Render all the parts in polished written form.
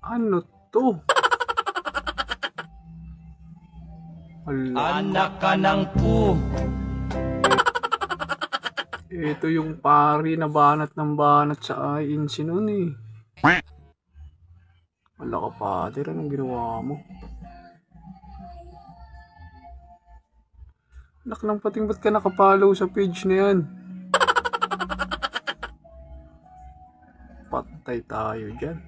Ano to? Hala. Anak ka ng pu. Ito yung pari na banat ng banat sa INC nun eh. Wala ka pader, anong ginawa mo? Anak ng pating, ba't ka nakapollow sa page na yan? Patay tayo dyan.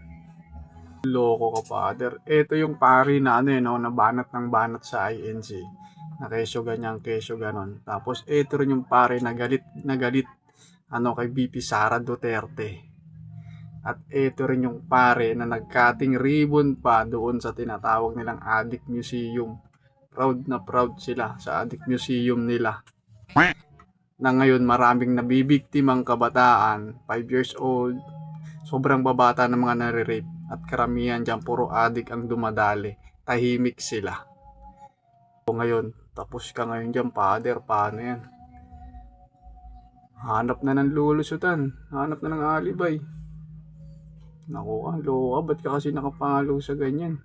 Loko ka, father. Ito yung pari na ano yun, no, na banat ng banat sa INC. Na kesyo ganyan, kesyo ganon. Tapos ito rin yung pari na galit ano, kay VP Sara Duterte. At ito rin yung pare na nagkating ribbon pa doon sa tinatawag nilang Adik Museum. Proud na proud sila sa Adik Museum nila. Na ngayon maraming nabibiktimang kabataan, 5 years old, sobrang babata ng mga nare-rape. At karamihan dyan, puro adik ang dumadali. Tahimik sila. So ngayon, tapos ka ngayon dyan, father, paano yan? Hanap na ng lulusutan. Hanap na ng alibay. Naku, loka, ba't ka kasi nakapalo sa ganyan?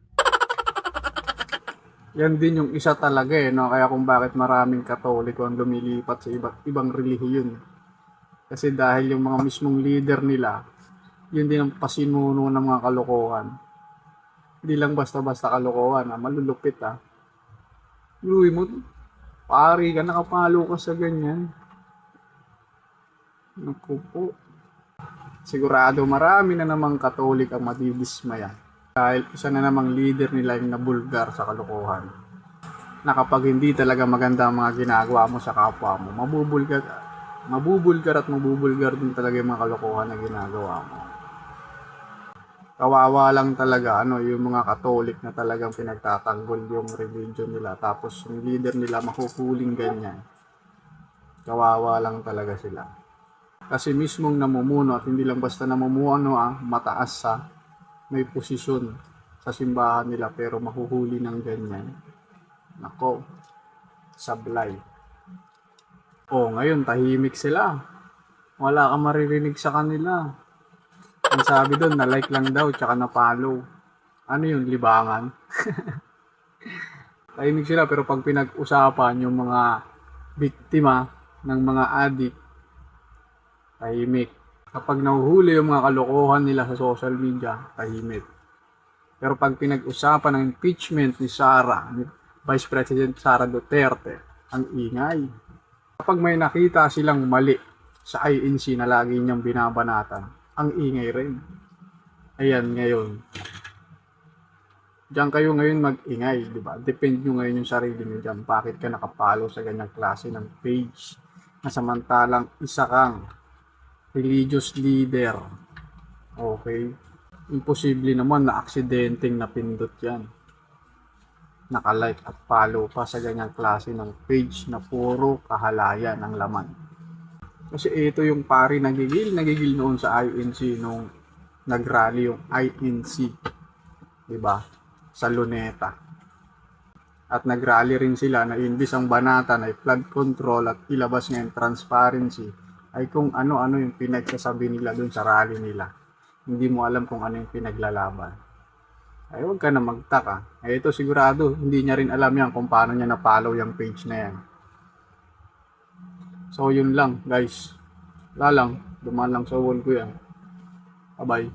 Yan din yung isa talaga eh, no? Kaya kung bakit maraming Katoliko ang lumilipat sa iba't ibang relihiyon. Kasi dahil yung mga mismong leader nila, yun din ang pasinuno ng mga kalokohan. Hindi lang basta-basta kalokohan, malulupit ah. Uy mo, pari ka, nakapalo ka sa ganyan. Naku po. Sigurado marami na namang Katolik ang madidismaya dahil isa na namang leader nila yung nabulgar sa kalokohan. Na kapag hindi talaga maganda ang mga ginagawa mo sa kapwa mo, mabubulgar at mabubulgar din talaga yung mga kalokohan na ginagawa mo. Kawawa lang talaga yung mga Katolik na talagang pinagtatanggol yung religion nila, tapos yung leader nila makukuling ganyan. Kawawa lang talaga sila. Kasi mismong namumuno, at hindi lang basta namumuno mataas sa may posisyon sa simbahan nila, pero mahuhuli ng ganyan. Nako, sablay. Ngayon tahimik sila. Wala kang maririnig sa kanila. Ang sabi doon, na-like lang daw, tsaka na-follow. Ano yun, libangan? Tahimik sila, pero pag pinag-usapan yung mga biktima ng mga adik, tahimik. Kapag nahuhuli yung mga kalokohan nila sa social media, tahimik. Pero pag pinag-usapan ng impeachment ni Vice President Sara Duterte, ang ingay. Kapag may nakita silang mali sa INC na lagi niyang binabanatan, ang ingay rin. Ayan ngayon. Diyan kayo ngayon mag-ingay, di ba? Depende nyo ngayon yung sarili nyo dyan. Bakit ka nakapalo sa ganyang klase ng page na samantalang isa kang religious leader? Okay? Imposible naman na aksidenteng napindot yan. Naka-like at follow pa sa ganyang klase ng page na puro kahalayan ang laman. Kasi ito yung pari nagigil noon sa INC nung nagrally yung INC, diba? Sa Luneta. At nagrally rin sila na imbis ang banatan ay flood control at ilabas ngayon transparency, ay kung ano-ano yung pinagsasabi nila dun sa rally nila. Hindi mo alam kung ano yung pinaglalaban. Ay huwag ka na magtaka. Ito sigurado, hindi niya rin alam yan kung paano niya na-follow yung page na yan. So yun lang guys. Wala lang. Dumaan lang sa wall ko yan. Bye bye.